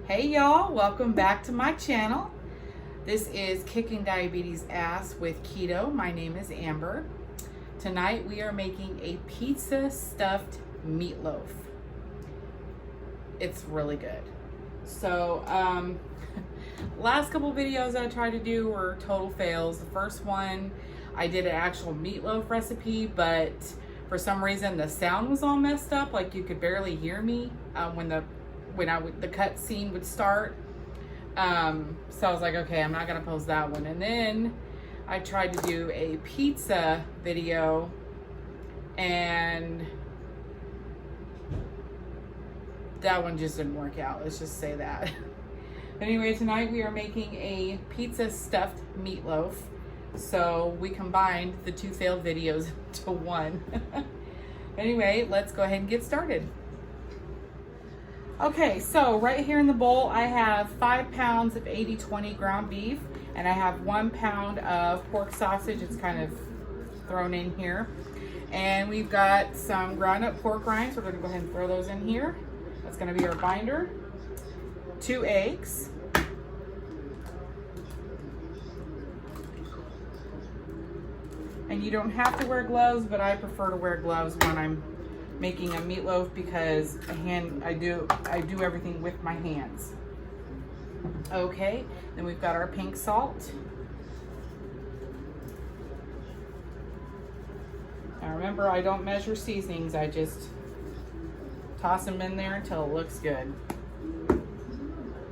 Hey y'all, welcome back to my channel. This is Kicking Diabetes Ass with Keto. My name is Amber. Tonight we are making a pizza stuffed meatloaf. It's really good. So, last couple videos I tried to do were total fails. The first one, I did an actual meatloaf recipe, but for some reason the sound was all messed up. Like you could barely hear me when the cut scene would start. So I was like, okay, I'm not gonna post that one. And then I tried to do a pizza video, and that one just didn't work out. Let's just say that. Anyway, tonight we are making a pizza stuffed meatloaf. So we combined the two failed videos into one. Anyway, let's go ahead and get started. Okay, so right here in the bowl, I have 5 pounds of 80/20 ground beef, and I have 1 pound of pork sausage. It's kind of thrown in here. And we've got some ground up pork rinds. We're gonna go ahead and throw those in here. That's gonna be our binder. 2 eggs. And you don't have to wear gloves, but I prefer to wear gloves when I'm making a meatloaf because I do everything with my hands. Okay, then we've got our pink salt. Now remember, I don't measure seasonings, I just toss them in there until it looks good.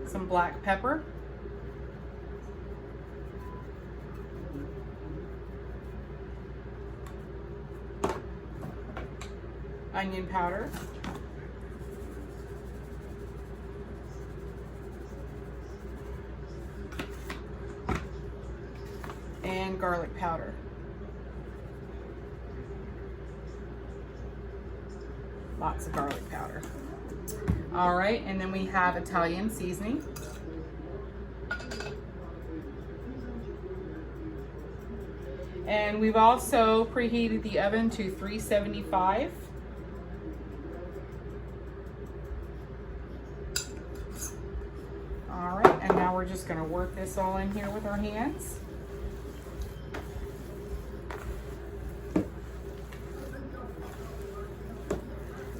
Some black pepper. Onion powder. And garlic powder. Lots of garlic powder. All right, and then we have Italian seasoning. And we've also preheated the oven to 375. All right, and now we're just gonna work this all in here with our hands.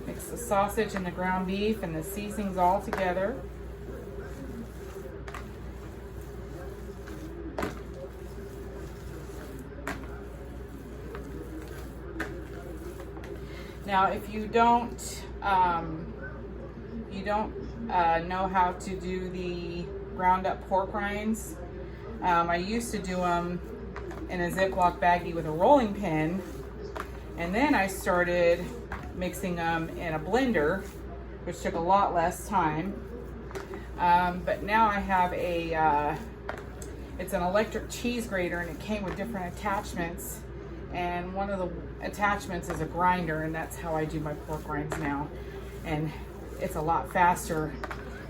Mix the sausage and the ground beef and the seasonings all together. Now, if you don't know how to do the ground up pork rinds, I used to do them in a Ziploc baggie with a rolling pin, and then I started mixing them in a blender, which took a lot less time. But now I have it's an electric cheese grater, and it came with different attachments. And one of the attachments is a grinder, and that's how I do my pork rinds now. And it's a lot faster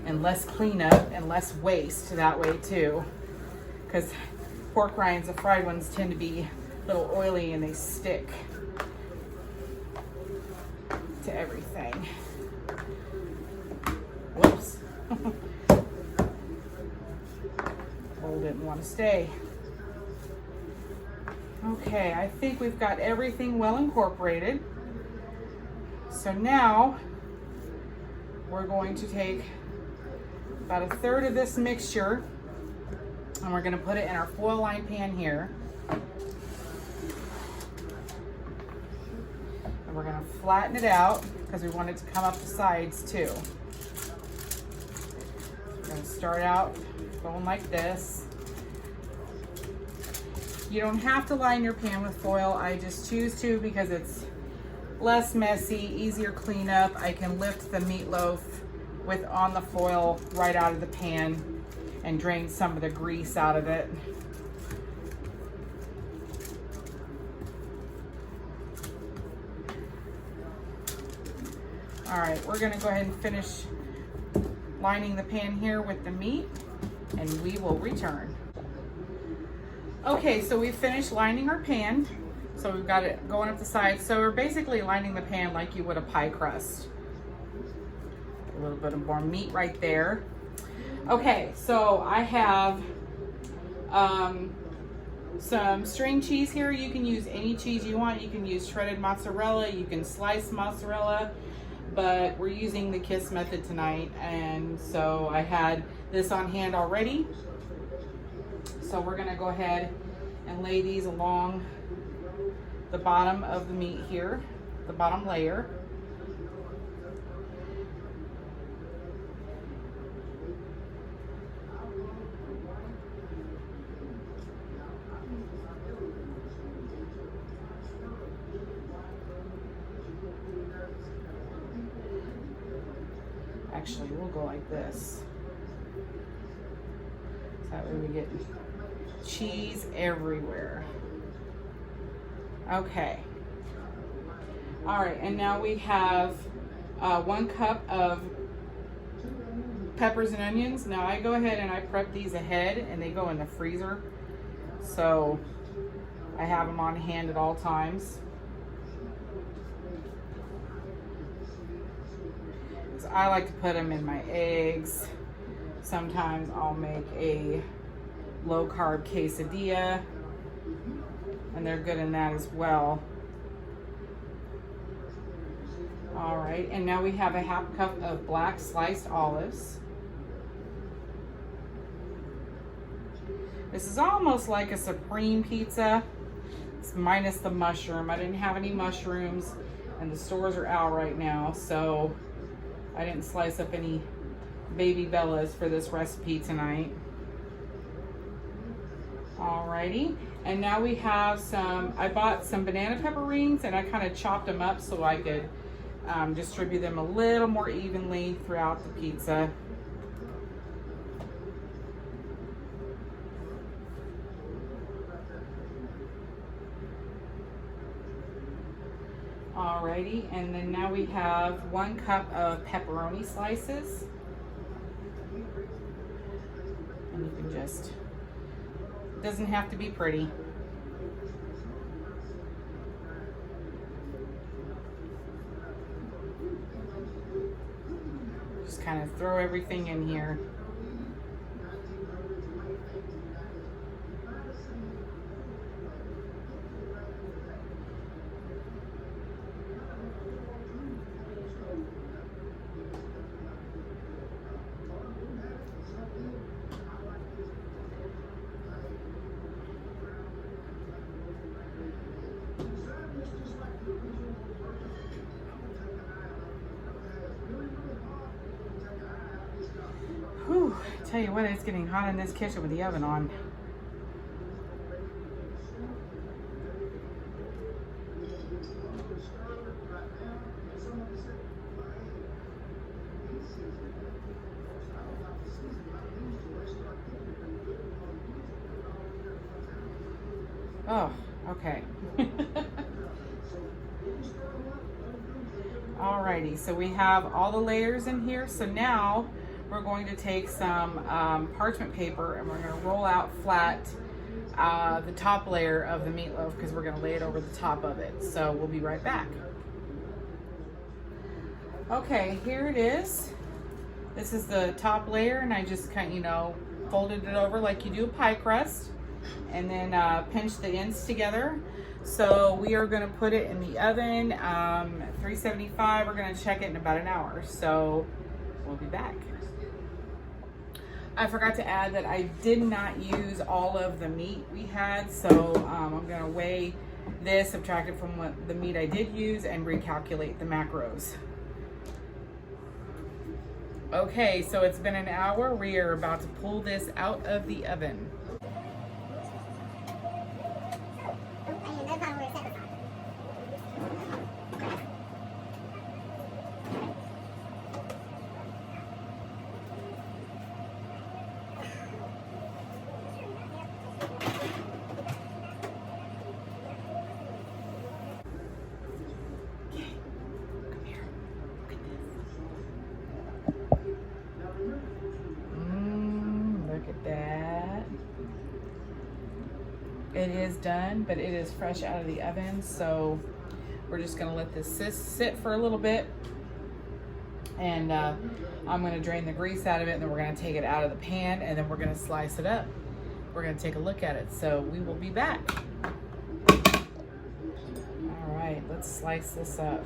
and less cleanup and less waste that way too. Because pork rinds, the fried ones, tend to be a little oily and they stick to everything. Whoops. Bowl didn't want to stay. Okay, I think we've got everything well incorporated. So now we're going to take about 1/3 of this mixture, and we're going to put it in our foil lined pan here. And we're going to flatten it out because we want it to come up the sides too. We're going to start out going like this. You don't have to line your pan with foil. I just choose to because it's less messy, easier cleanup. I can lift the meatloaf on the foil right out of the pan and drain some of the grease out of it. All right, we're gonna go ahead and finish lining the pan here with the meat, and we will return. Okay, so we finished lining our pan. So we've got it going up the sides. So we're basically lining the pan like you would a pie crust. A little bit of more meat right there. Okay, so I have some string cheese here. You can use any cheese you want. You can use shredded mozzarella, you can slice mozzarella, but we're using the KISS method tonight, and so I had this on hand already. So we're gonna go ahead and lay these along the bottom of the meat here, the bottom layer. Actually, we'll go like this. So that way we get cheese everywhere. Okay. All right, and now we have 1 cup of peppers and onions. Now I go ahead and I prep these ahead, and they go in the freezer. So I have them on hand at all times. I like to put them in my eggs. Sometimes I'll make a low carb quesadilla, and they're good in that as well. All right, and now we have a 1/2 cup of black sliced olives. This is almost like a supreme pizza. It's minus the mushroom. I didn't have any mushrooms, and the stores are out right now, so I didn't slice up any baby bellas for this recipe tonight. Alrighty, and now we have I bought some banana pepper rings, and I kind of chopped them up so I could distribute them a little more evenly throughout the pizza. Alrighty, and then now we have 1 cup of pepperoni slices. And you can just, it doesn't have to be pretty. Just kind of throw everything in here. Whew, tell you what, it's getting hot in this kitchen with the oven on. Oh, okay. Alrighty, so we have all the layers in here. So now we're going to take some parchment paper, and we're going to roll out flat the top layer of the meatloaf, because we're going to lay it over the top of it. So we'll be right back. Okay, here it is. This is the top layer, and I just kind of, folded it over like you do a pie crust, and then pinch the ends together. So we are going to put it in the oven, 375. We're going to check it in about an hour. So we'll be back. I forgot to add that I did not use all of the meat we had, so I'm going to weigh this, subtract it from what the meat I did use, and recalculate the macros. Okay, so it's been an hour. We are about to pull this out of the oven. It is done, but it is fresh out of the oven, so we're just gonna let this sit for a little bit, And I'm going to drain the grease out of it, and then we're going to take it out of the pan, and then we're going to slice it up. We're going to take a look at it. So we will be back. All right, let's slice this up.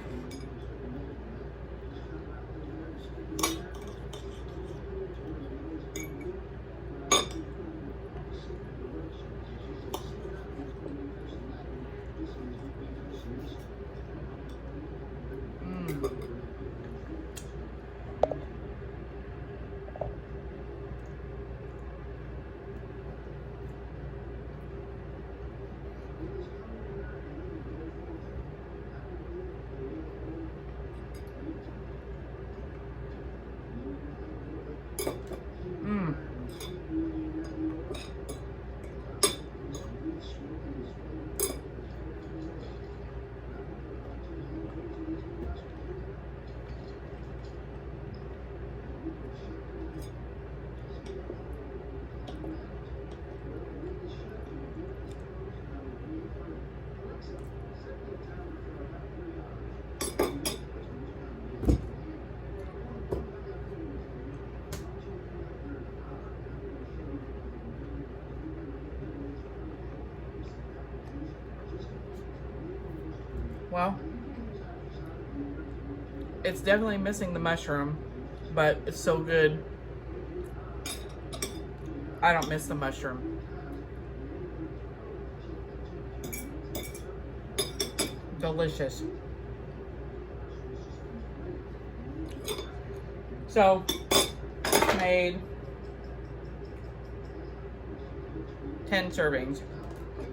Well, it's definitely missing the mushroom, but it's so good. I don't miss the mushroom. Delicious. So, made 10 servings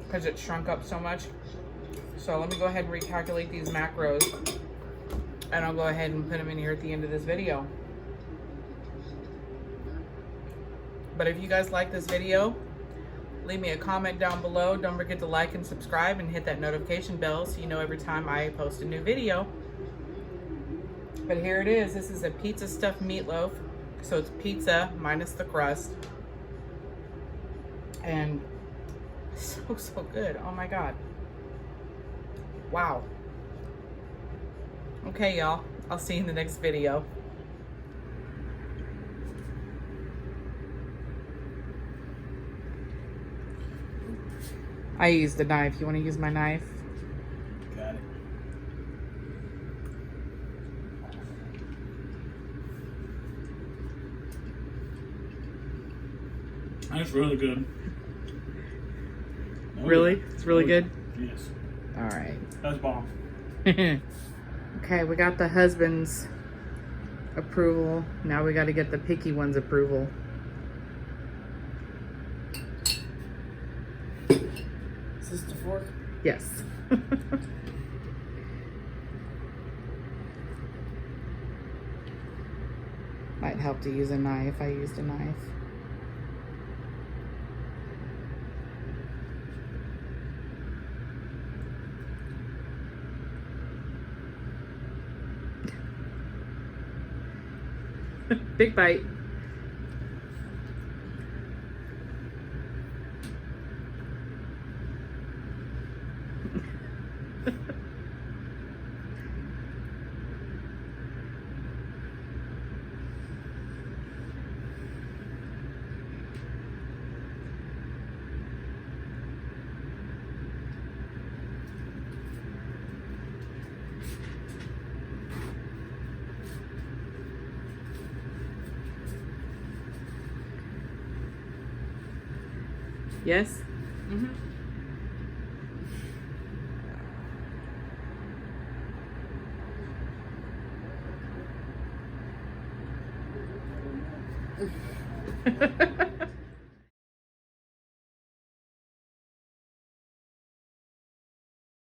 because it shrunk up so much. So let me go ahead and recalculate these macros, and I'll go ahead and put them in here at the end of this video. But if you guys like this video, leave me a comment down below. Don't forget to like and subscribe and hit that notification bell so you know every time I post a new video. But here it is. This is a pizza stuffed meatloaf. So it's pizza minus the crust. And so good. Oh my God. Wow. Okay, y'all. I'll see you in the next video. I used a knife. You want to use my knife? Got it. That's really good. Really? It's really good? Yes. All right. That's bomb. Okay, we got the husband's approval. Now we got to get the picky one's approval. Is this the fork? Yes. Might help to use a knife. I used a knife. Big bite. Yes? Mm-hmm.